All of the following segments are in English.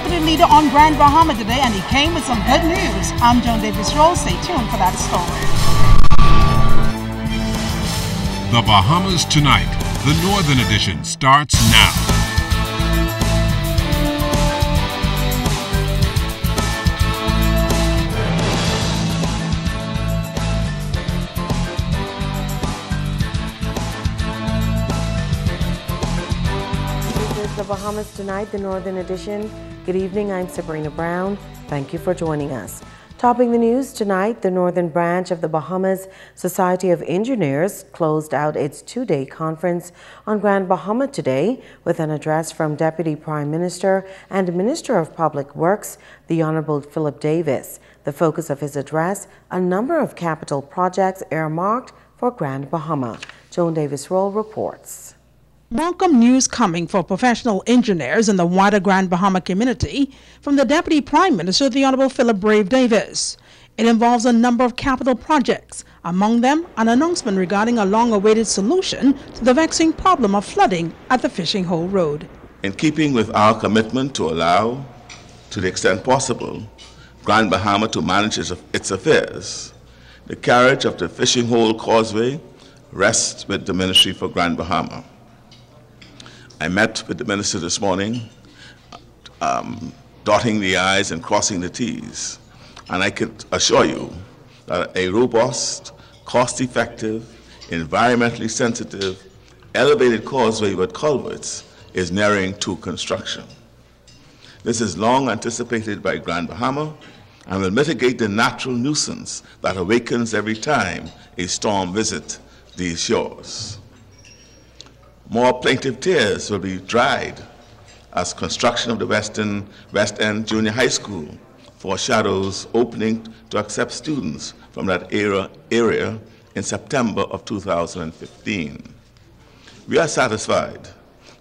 deputy leader on Grand Bahama today, and he came with some good news. I'm Joan Davis-Roll. Stay tuned for that story. The Bahamas Tonight, the Northern Edition, starts now. The Bahamas Tonight, the Northern Edition. Good evening, I'm Sabrina Brown. Thank you for joining us. Topping the news tonight, the Northern Branch of the Bahamas Society of Engineers closed out its two-day conference on Grand Bahama today with an address from Deputy Prime Minister and Minister of Public Works, the Honourable Philip Davis. The focus of his address, a number of capital projects earmarked for Grand Bahama. Joan Davis-Roll reports. Welcome news coming for professional engineers in the wider Grand Bahama community from the Deputy Prime Minister, the Honourable Philip Davis. It involves a number of capital projects, among them an announcement regarding a long-awaited solution to the vexing problem of flooding at the Fishing Hole Road. In keeping with our commitment to allow, to the extent possible, Grand Bahama to manage its affairs, the carriage of the Fishing Hole Causeway rests with the Ministry for Grand Bahama. I met with the Minister this morning, dotting the I's and crossing the T's. And I can assure you that a robust, cost-effective, environmentally sensitive, elevated causeway with culverts is nearing to construction. This is long anticipated by Grand Bahama and will mitigate the natural nuisance that awakens every time a storm visits these shores. More plaintive tears will be dried as construction of the West End Junior High School foreshadows opening to accept students from that area in September of 2015. We are satisfied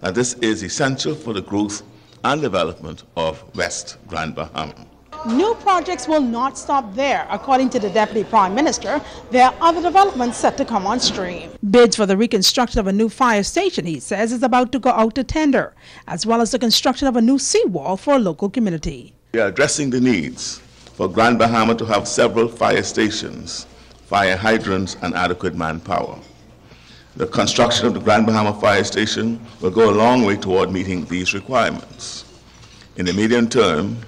that this is essential for the growth and development of West Grand Bahama. New projects will not stop there. According to the Deputy Prime Minister, there are other developments set to come on stream. Bids for the reconstruction of a new fire station, he says, is about to go out to tender, as well as the construction of a new seawall for a local community. We are addressing the needs for Grand Bahama to have several fire stations, fire hydrants, and adequate manpower. The construction of the Grand Bahama Fire Station will go a long way toward meeting these requirements. In the medium term,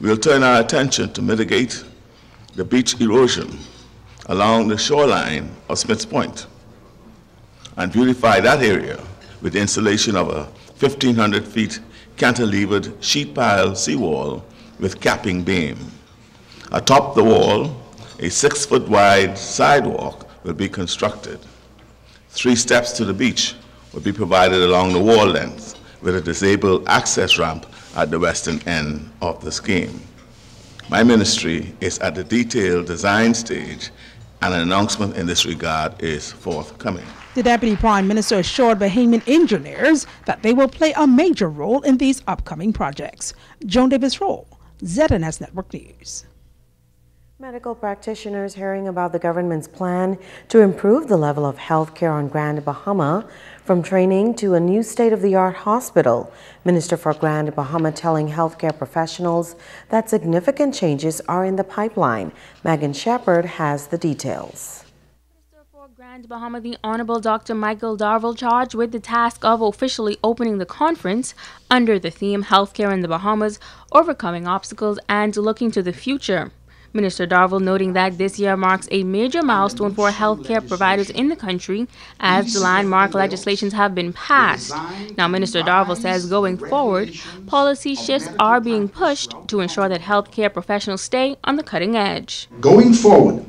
we'll turn our attention to mitigate the beach erosion along the shoreline of Smith's Point and beautify that area with the installation of a 1,500 feet cantilevered sheet pile seawall with capping beam. Atop the wall, a 6-foot wide sidewalk will be constructed. 3 steps to the beach will be provided along the wall length with a disabled access ramp at the western end of the scheme. My ministry is at the detailed design stage, and an announcement in this regard is forthcoming. The Deputy Prime Minister assured Bahamian engineers that they will play a major role in these upcoming projects. Joan Davis-Roll, ZNS Network News. Medical practitioners hearing about the government's plan to improve the level of health care on Grand Bahama, from training to a new state-of-the-art hospital. Minister for Grand Bahama telling healthcare professionals that significant changes are in the pipeline. Megan Shepard has the details. Minister for Grand Bahama, the Honorable Dr. Michael Darville, charged with the task of officially opening the conference under the theme Healthcare in the Bahamas, Overcoming Obstacles and Looking to the Future. Minister Darville noting that this year marks a major milestone for healthcare providers in the country as the landmark legislations have been passed. Now, Minister Darville says going forward, policy shifts are being pushed to ensure that healthcare professionals stay on the cutting edge. Going forward,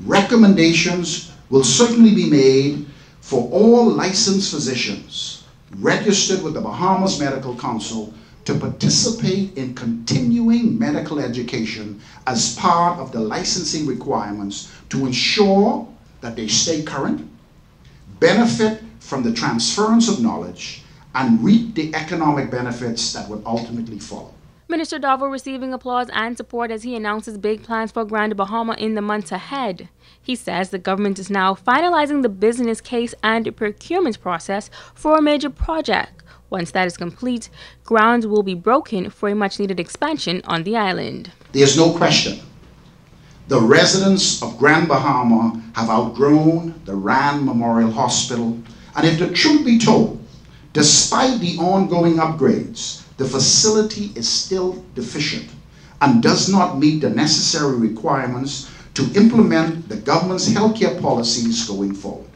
recommendations will certainly be made for all licensed physicians registered with the Bahamas Medical Council to participate in continuing medical education as part of the licensing requirements to ensure that they stay current, benefit from the transference of knowledge, and reap the economic benefits that would ultimately follow. Minister Darville receiving applause and support as he announces big plans for Grand Bahama in the months ahead. He says the government is now finalizing the business case and procurement process for a major project, Once that is complete, ground will be broken for a much-needed expansion on the island. There's no question. The residents of Grand Bahama have outgrown the Rand Memorial Hospital, and if the truth be told, despite the ongoing upgrades, the facility is still deficient and does not meet the necessary requirements to implement the government's healthcare policies going forward.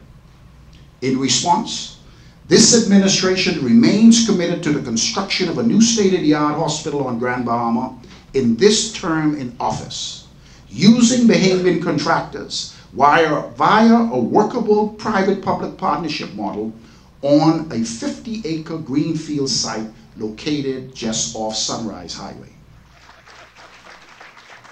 In response, this administration remains committed to the construction of a new state-of-the-art hospital on Grand Bahama in this term in office, using Bahamian contractors via a workable private-public partnership model on a 50-acre greenfield site located just off Sunrise Highway.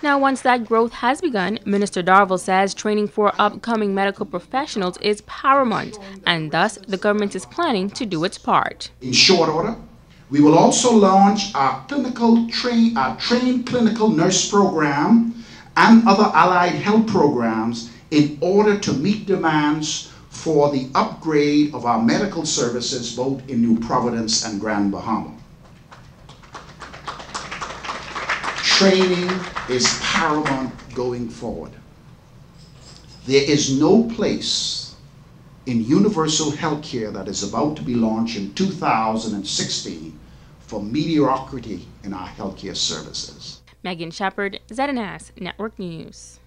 Now, once that growth has begun, Minister Darville says training for upcoming medical professionals is paramount, and thus the government is planning to do its part. In short order, we will also launch our trained clinical nurse program and other allied health programs in order to meet demands for the upgrade of our medical services both in New Providence and Grand Bahama. Training is paramount going forward. There is no place in universal healthcare that is about to be launched in 2016 for mediocrity in our healthcare services. Megan Shepard, ZNS Network News.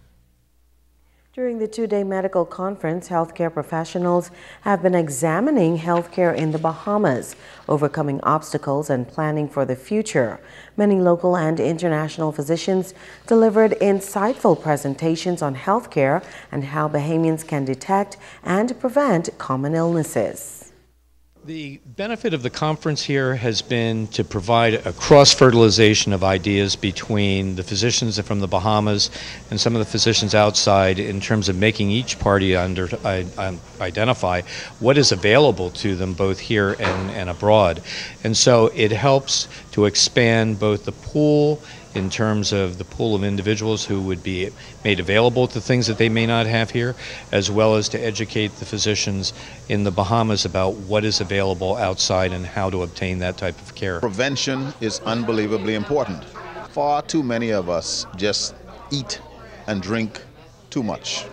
During the two-day medical conference, healthcare professionals have been examining healthcare in the Bahamas, overcoming obstacles and planning for the future. Many local and international physicians delivered insightful presentations on healthcare and how Bahamians can detect and prevent common illnesses. The benefit of the conference here has been to provide a cross-fertilization of ideas between the physicians from the Bahamas and some of the physicians outside in terms of making each party identify what is available to them both here and abroad. And so it helps to expand both the pool in terms of the pool of individuals who would be made available to things that they may not have here, as well as to educate the physicians in the Bahamas about what is available outside and how to obtain that type of care. Prevention is unbelievably important. Far too many of us just eat and drink too much.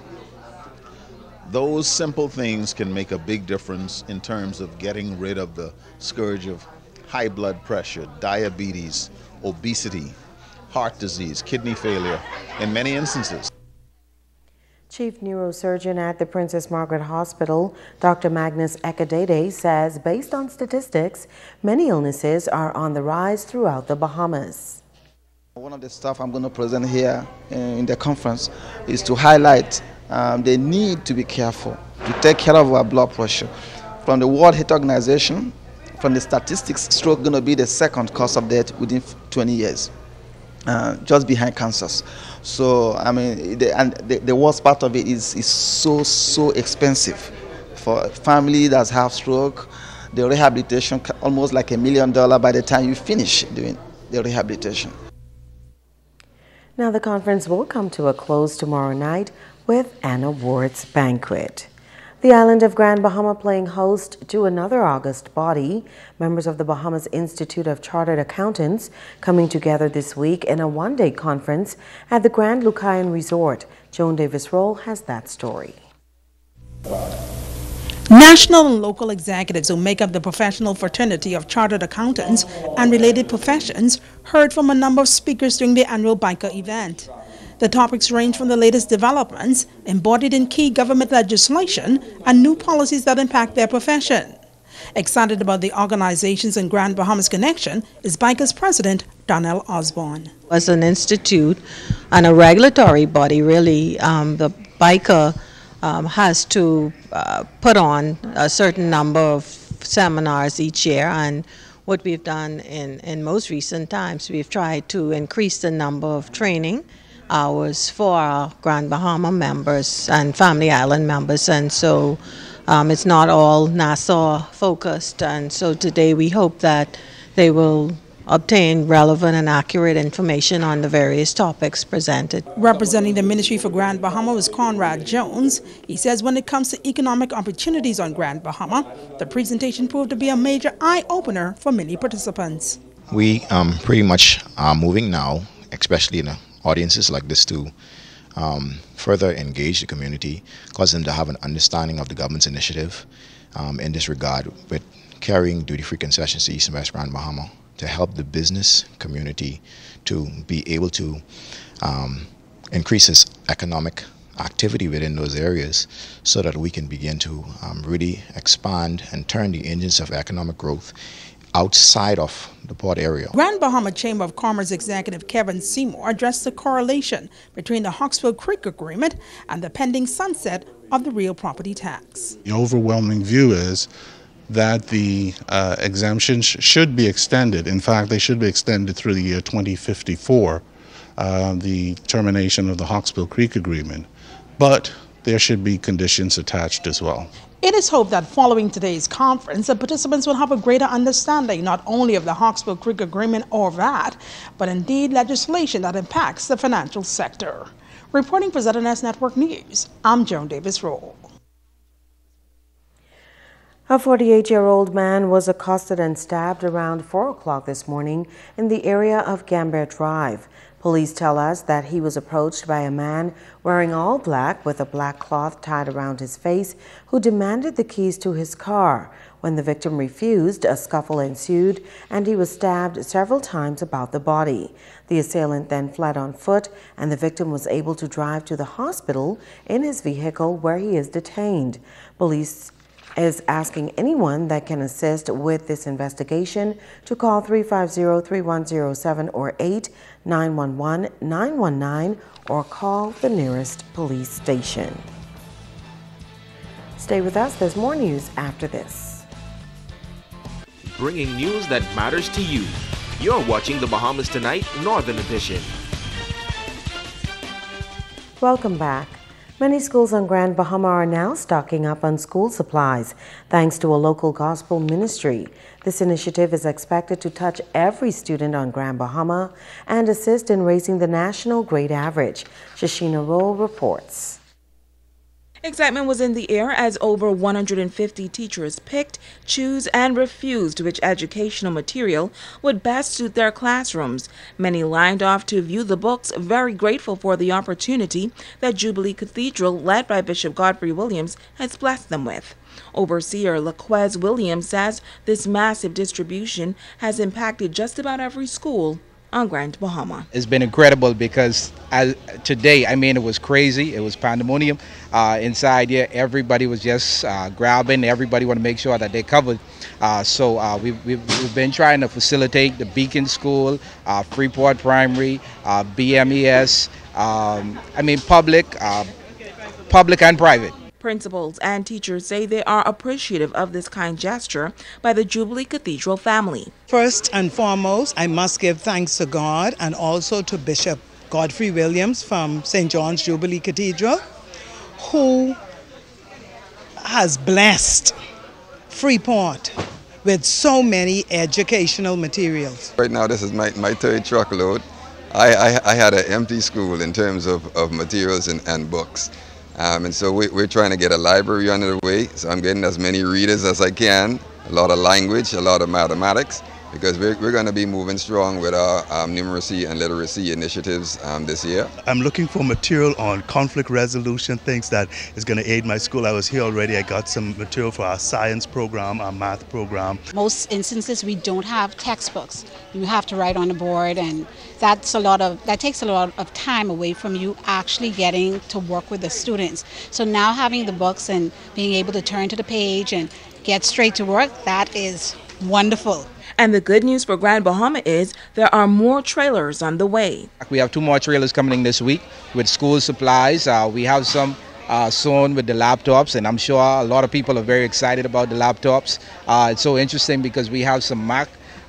Those simple things can make a big difference in terms of getting rid of the scourge of high blood pressure, diabetes, obesity, heart disease, kidney failure, in many instances. Chief Neurosurgeon at the Princess Margaret Hospital, Dr. Magnus Ekadede, says based on statistics, many illnesses are on the rise throughout the Bahamas. One of the stuff I'm going to present here in the conference is to highlight the need to be careful, to take care of our blood pressure. From the World Health Organization, from the statistics, stroke is going to be the second cause of death within 20 years. Just behind cancers. So I mean, the worst part of it is so expensive for a family that have stroke. The rehabilitation almost like $1 million by the time you finish doing the rehabilitation. Now the conference will come to a close tomorrow night with an awards banquet. The island of Grand Bahama playing host to another August body, members of the Bahamas Institute of Chartered Accountants coming together this week in a one-day conference at the Grand Lucayan Resort. Joan Davis-Roll has that story. National and local executives who make up the professional fraternity of chartered accountants and related professions heard from a number of speakers during the annual biker event. The topics range from the latest developments embodied in key government legislation and new policies that impact their profession. Excited about the organization's and Grand Bahamas connection is Bikers President Donnell Osborne. As an institute and a regulatory body, really, the biker has to put on a certain number of seminars each year, and what we've done in most recent times, we've tried to increase the number of training hours for our Grand Bahama members and Family Island members, and so it's not all Nassau focused, and so today we hope that they will obtain relevant and accurate information on the various topics presented. Representing the Ministry for Grand Bahama was Conrad Jones. He says when it comes to economic opportunities on Grand Bahama, the presentation proved to be a major eye-opener for many participants. We pretty much are moving now, especially in audiences like this, to further engage the community, cause them to have an understanding of the government's initiative in this regard with carrying duty-free concessions to East and West Grand Bahama to help the business community to be able to increase its economic activity within those areas so that we can begin to really expand and turn the engines of economic growth outside of the port area. Grand Bahama Chamber of Commerce Executive Kevin Seymour addressed the correlation between the Hawksville Creek Agreement and the pending sunset of the real property tax. The overwhelming view is that the exemptions should be extended. In fact, they should be extended through the year 2054, the termination of the Hawksville Creek Agreement. But there should be conditions attached as well. It is hoped that following today's conference, the participants will have a greater understanding not only of the Hawksville Creek Agreement or VAT, but indeed legislation that impacts the financial sector. Reporting for ZNS Network News, I'm Joan Davis-Roll. A 48-year-old man was accosted and stabbed around 4 o'clock this morning in the area of Gambert Drive. Police tell us that he was approached by a man wearing all black with a black cloth tied around his face who demanded the keys to his car. When the victim refused, a scuffle ensued and he was stabbed several times about the body. The assailant then fled on foot and the victim was able to drive to the hospital in his vehicle where he is detained. Police is asking anyone that can assist with this investigation to call 350-3107 or 8-911-919 or call the nearest police station. Stay with us, there's more news after this. Bringing news that matters to you. You're watching the Bahamas Tonight Northern Edition. Welcome back. Many schools on Grand Bahama are now stocking up on school supplies, thanks to a local gospel ministry. This initiative is expected to touch every student on Grand Bahama and assist in raising the national grade average. Shashina Roll reports. Excitement was in the air as over 150 teachers picked, chose, and refused which educational material would best suit their classrooms. Many lined off to view the books, very grateful for the opportunity that Jubilee Cathedral, led by Bishop Godfrey Williams, has blessed them with. Overseer Laquez Williams says this massive distribution has impacted just about every school on Grand Bahama. It's been incredible because today, it was crazy. It was pandemonium. Inside here, everybody was just grabbing. Everybody want to make sure that they're covered. So we've been trying to facilitate the Beacon School, Freeport Primary, BMES, public and private. Principals and teachers say they are appreciative of this kind gesture by the Jubilee Cathedral family. First and foremost, I must give thanks to God and also to Bishop Godfrey Williams from St. John's Jubilee Cathedral, who has blessed Freeport with so many educational materials. Right now, this is my third truckload. I had an empty school in terms of materials and books. And so we're trying to get a library under the way, so I'm getting as many readers as I can, a lot of language, a lot of mathematics, because we're going to be moving strong with our numeracy and literacy initiatives this year. I'm looking for material on conflict resolution, things that is going to aid my school. I was here already. I got some material for our science program, our math program. Most instances we don't have textbooks. You have to write on the board, and that takes a lot of time away from you actually getting to work with the students. So now having the books and being able to turn to the page and get straight to work, that is wonderful. And the good news for Grand Bahama is there are more trailers on the way. We have 2 more trailers coming in this week with school supplies. We have some soon with the laptops, and I'm sure a lot of people are very excited about the laptops. It's so interesting because we have some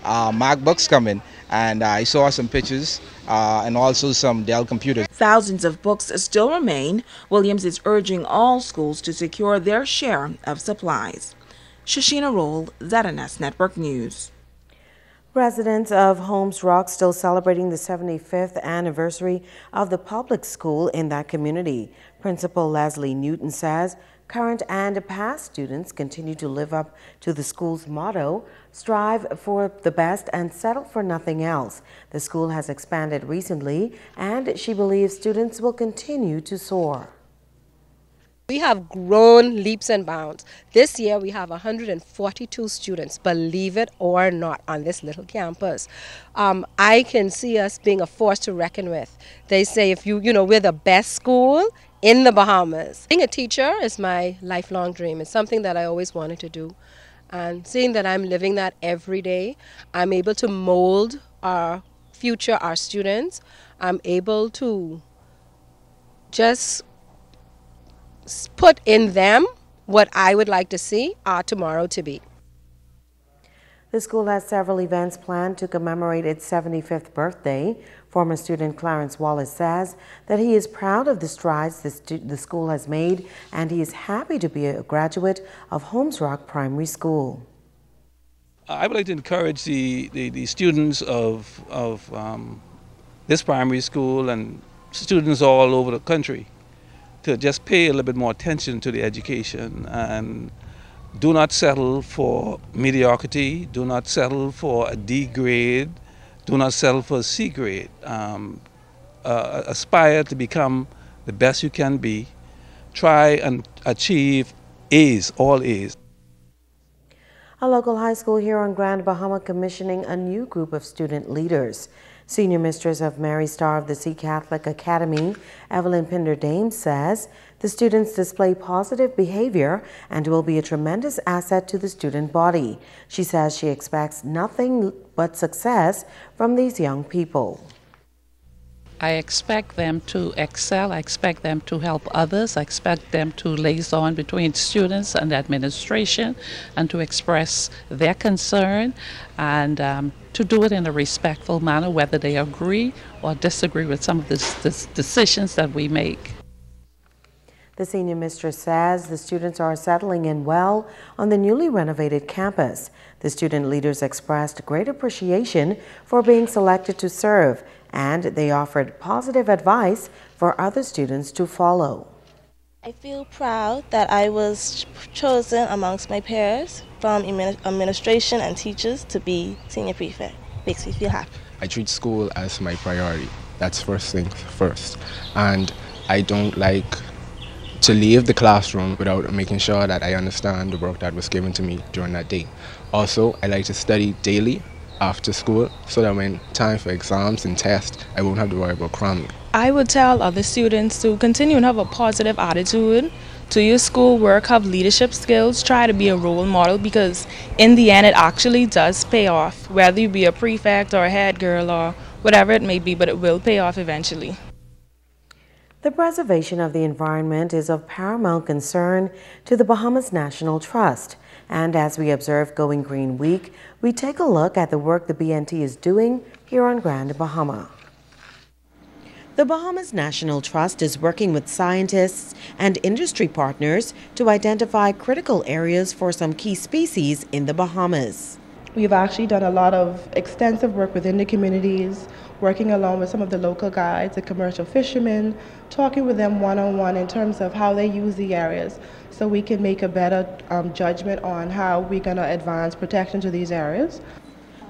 MacBooks coming, and I saw some pictures and also some Dell computers. Thousands of books still remain. Williams is urging all schools to secure their share of supplies. Shashina Roll, ZNS Network News. Residents of Holmes Rock still celebrating the 75th anniversary of the public school in that community. Principal Leslie Newton says current and past students continue to live up to the school's motto, strive for the best and settle for nothing else. The school has expanded recently, and she believes students will continue to soar. We have grown leaps and bounds. This year we have 142 students, believe it or not, on this little campus. I can see us being a force to reckon with. They say if we're the best school in the Bahamas. Being a teacher is my lifelong dream. It's something that I always wanted to do. And seeing that I'm living that every day, I'm able to mold our future, our students. I'm able to just put in them what I would like to see our tomorrow to be. The school has several events planned to commemorate its 75th birthday. Former student Clarence Wallace says that he is proud of the strides the school has made, and he is happy to be a graduate of Holmes Rock Primary School. I would like to encourage the students of this primary school and students all over the country to just pay a little bit more attention to the education and do not settle for mediocrity, do not settle for a D grade, do not settle for a C grade. Aspire to become the best you can be. Try and achieve A's, all A's. A local high school here on Grand Bahama commissioning a new group of student leaders. Senior Mistress of Mary Star of the Sea Catholic Academy, Evelyn Pinder-Dame, says the students display positive behavior and will be a tremendous asset to the student body. She says she expects nothing but success from these young people. I expect them to excel. I expect them to help others. I expect them to liaison between students and administration and to express their concern and to do it in a respectful manner, whether they agree or disagree with some of the decisions that we make. The senior mistress says the students are settling in well on the newly renovated campus. The student leaders expressed great appreciation for being selected to serve, and they offered positive advice for other students to follow. I feel proud that I was chosen amongst my peers from administration and teachers to be senior prefect. Makes me feel happy. I treat school as my priority. That's first things first. And I don't like to leave the classroom without making sure that I understand the work that was given to me during that day. Also, I like to study daily after school so that when time for exams and tests, I won't have to worry about cramming. I would tell other students to continue and have a positive attitude, to use schoolwork, have leadership skills, try to be a role model, because in the end it actually does pay off, whether you be a prefect or a head girl or whatever it may be, but it will pay off eventually. The preservation of the environment is of paramount concern to the Bahamas National Trust. And as we observe Going Green Week, we take a look at the work the BNT is doing here on Grand Bahama. The Bahamas National Trust is working with scientists and industry partners to identify critical areas for some key species in the Bahamas. We've actually done a lot of extensive work within the communities, working along with some of the local guides, the commercial fishermen, talking with them one-on-one in terms of how they use the areas so we can make a better judgment on how we're going to advance protection to these areas.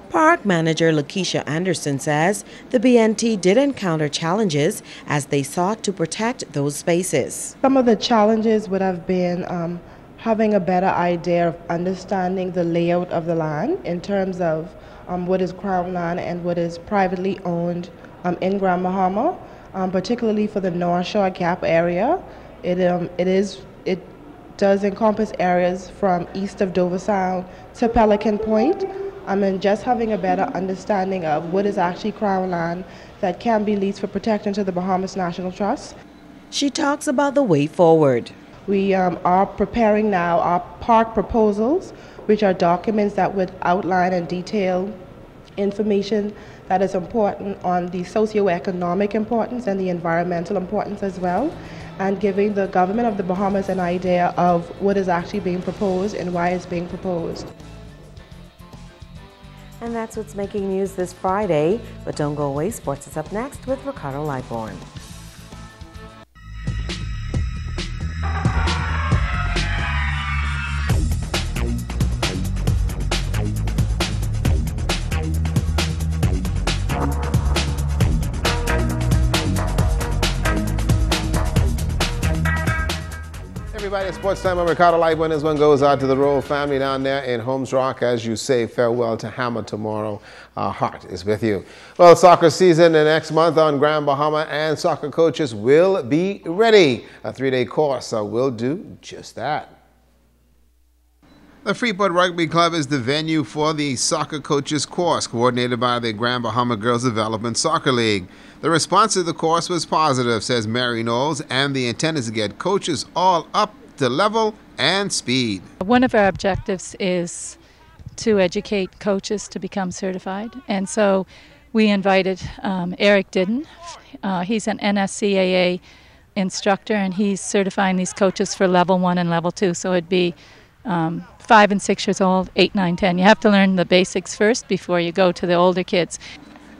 Park manager Lakeisha Anderson says the BNT did encounter challenges as they sought to protect those spaces. Some of the challenges would have been having a better idea of understanding the layout of the land in terms of what is Crown land and what is privately owned in Grand Bahama, particularly for the North Shore Gap area. It does encompass areas from east of Dover Sound to Pelican Point. And just having a better understanding of what is actually Crown land that can be leased for protection to the Bahamas National Trust. She talks about the way forward. We are preparing now our park proposals, which are documents that would outline and detail information that is important on the socioeconomic importance and the environmental importance as well, and giving the government of the Bahamas an idea of what is actually being proposed and why it's being proposed. And that's what's making news this Friday. But don't go away, sports is up next with Ricardo Lightborn. Everybody at Sports Time, I'm Ricardo Lightborn. This one goes out to the Royal family down there in Holmes Rock as you say farewell to Hammer tomorrow. Our heart is with you. Well, soccer season the next month on Grand Bahama, and soccer coaches will be ready. A 3-day course will do just that. The Freeport Rugby Club is the venue for the soccer coaches course, coordinated by the Grand Bahama Girls Development Soccer League. The response to the course was positive, says Mary Knowles, and the intent is to get coaches all up to level and speed. One of our objectives is to educate coaches to become certified, and so we invited Eric Didden. He's an NSCAA instructor, and he's certifying these coaches for level 1 and level 2, so it'd be 5 and 6 years old, 8, 9, 10. You have to learn the basics first before you go to the older kids.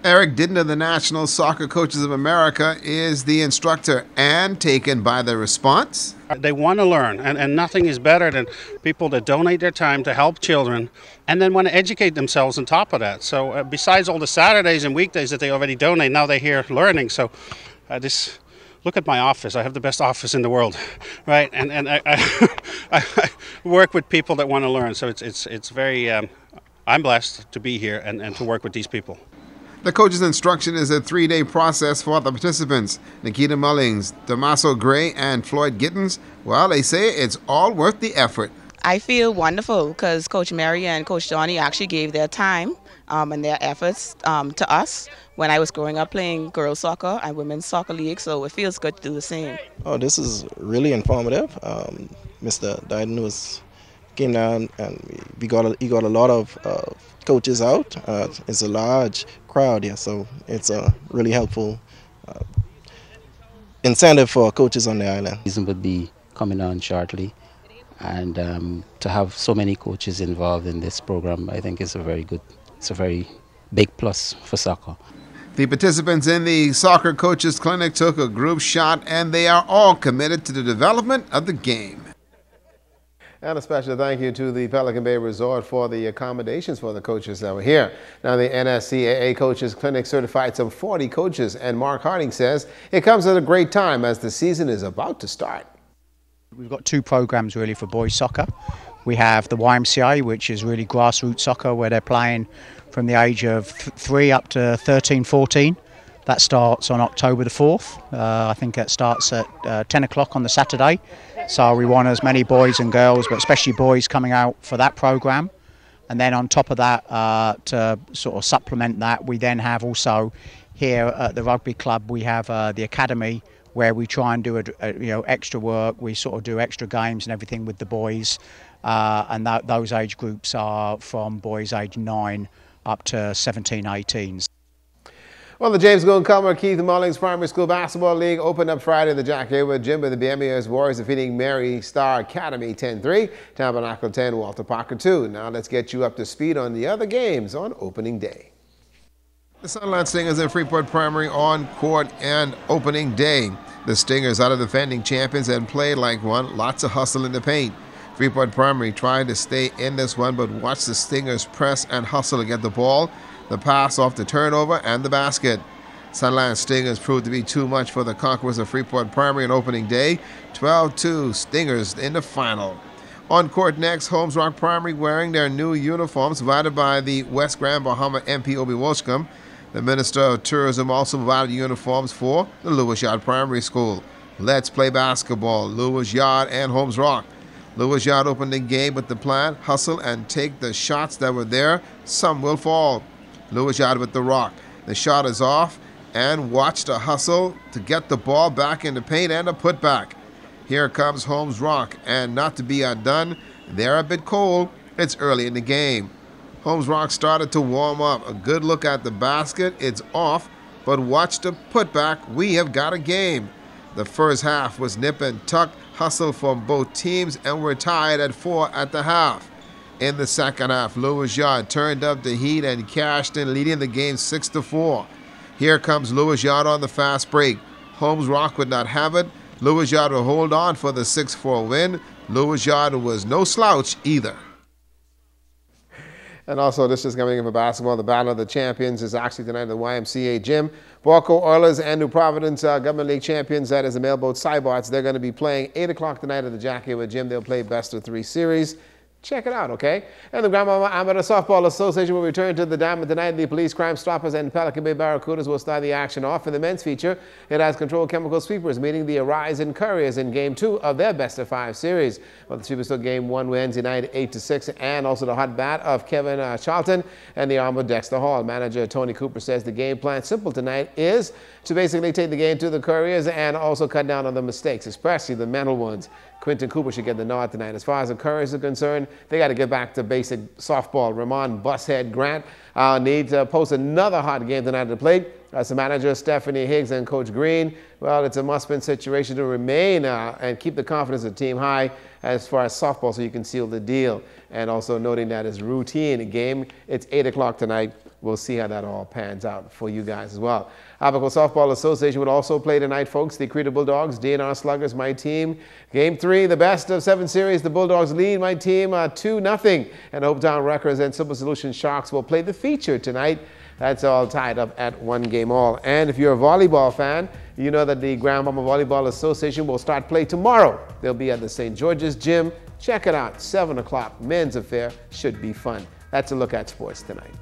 Eric Didden of the National Soccer Coaches of America is the instructor, and taken by the response. They want to learn, and nothing is better than people that donate their time to help children and then want to educate themselves on top of that. So besides all the Saturdays and weekdays that they already donate, now they're here learning. So look at my office. I have the best office in the world, right? And I work with people that want to learn. So it's very, I'm blessed to be here and to work with these people. The coach's instruction is a 3-day process for the participants. Nikita Mullings, Damaso Gray, and Floyd Gittens, well, they say it's all worth the effort. I feel wonderful because Coach Mary and Coach Johnny actually gave their time and their efforts to us when I was growing up playing girls soccer and women's soccer league, so it feels good to do the same. Oh, this is really informative. Mr. Dyden came down and he got a lot of coaches out. It's a large crowd here, so it's a really helpful incentive for coaches on the island. Season would be coming on shortly, and to have so many coaches involved in this program, I think it's a very big plus for soccer. The participants in the Soccer Coaches Clinic took a group shot, and they are all committed to the development of the game. And a special thank you to the Pelican Bay Resort for the accommodations for the coaches that were here. Now, the NSCAA Coaches Clinic certified some 40 coaches, and Mark Harding says it comes at a great time as the season is about to start. We've got 2 programs really for boys soccer. We have the YMCA, which is really grassroots soccer, where they're playing from the age of 3 up to 13, 14. That starts on October the 4th. I think it starts at 10 o'clock on the Saturday. So we want as many boys and girls, but especially boys, coming out for that program. And then on top of that, to sort of supplement that, we then have also here at the rugby club, we have the academy, where we try and do extra work. We sort of do extra games and everything with the boys, and those age groups are from boys age 9 up to 17, 18. Well, the James Gould Comer Keith Mullings Primary School Basketball League opened up Friday at the Jack Hayward Gym with the BMES Warriors defeating Mary Star Academy 10-3, Tabernacle 10, Walter Parker 2. Now let's get you up to speed on the other games on opening day. The Sunland Stingers and Freeport Primary on court and opening day. The Stingers are the defending champions and played like one, lots of hustle in the paint. Freeport Primary tried to stay in this one, but watch the Stingers press and hustle to get the ball, the pass off the turnover, and the basket. Sunland Stingers proved to be too much for the Conquerors of Freeport Primary on opening day. 12-2 Stingers in the final. On court next, Holmes Rock Primary wearing their new uniforms provided by the West Grand Bahama MP Obi Wolscombe. The Minister of Tourism also provided uniforms for the Lewis Yard Primary School. Let's play basketball, Lewis Yard and Holmes Rock. Lewis Yard opened the game with the plan, hustle and take the shots that were there. Some will fall. Lewis Yard with the rock. The shot is off, and watch the hustle to get the ball back in the paint and a putback. Here comes Holmes Rock, and not to be outdone, they're a bit cold. It's early in the game. Holmes Rock started to warm up. A good look at the basket. It's off, but watch the putback. We have got a game. The first half was nip and tuck, hustle from both teams, and we're tied at 4 at the half. in the second half. Louis Yard turned up the heat and cashed in, leading the game 6-4. Here comes Louis Yard on the fast break. Holmes Rock would not have it. Louis Yard will hold on for the 6-4 win. Louis Yard was no slouch either. And also, this is coming in for basketball. The Battle of the Champions is actually tonight at the YMCA gym. Buaco Oilers and New Providence Government League champions, that is the Mailboat Cybots. They're going to be playing 8 o'clock tonight at the Jack Hayward gym. They'll play best of 3 series. Check it out, okay? And the Grandmama Amateur Softball Association will return to the diamond tonight. The Police Crime Stoppers and Pelican Bay Barracudas will start the action off. For the men's feature, it has Controlled Chemical Sweepers meeting the Arise and Couriers in Game 2 of their Best of 5 series. Well, the Sweepers took Game 1 Wednesday night 8-6, and also the hot bat of Kevin Charlton and the arm of Dexter Hall. Manager Tony Cooper says the game plan simple tonight is to basically take the game to the Couriers and also cut down on the mistakes, especially the mental ones. Quentin Cooper should get the nod tonight. As far as the Couriers are concerned, they got to get back to basic softball. Ramon Bushead Grant need to post another hot game tonight at the plate. As the manager, Stephanie Higgs and Coach Green, well, it's a must-win situation to remain and keep the confidence of the team high as far as softball so you can seal the deal. And also noting that it's routine game. It's 8 o'clock tonight. We'll see how that all pans out for you guys as well. Abaco Softball Association will also play tonight, folks. The Creta Bulldogs, DNR Sluggers, my team. Game 3, the best of 7 series. The Bulldogs lead my team 2-0. And Hopetown Records and Simple Solution Sharks will play the feature tonight. That's all tied up at 1 game all. And if you're a volleyball fan, you know that the Grandmama Volleyball Association will start play tomorrow. They'll be at the St. George's Gym. Check it out, 7 o'clock. Men's affair should be fun. That's a look at sports tonight.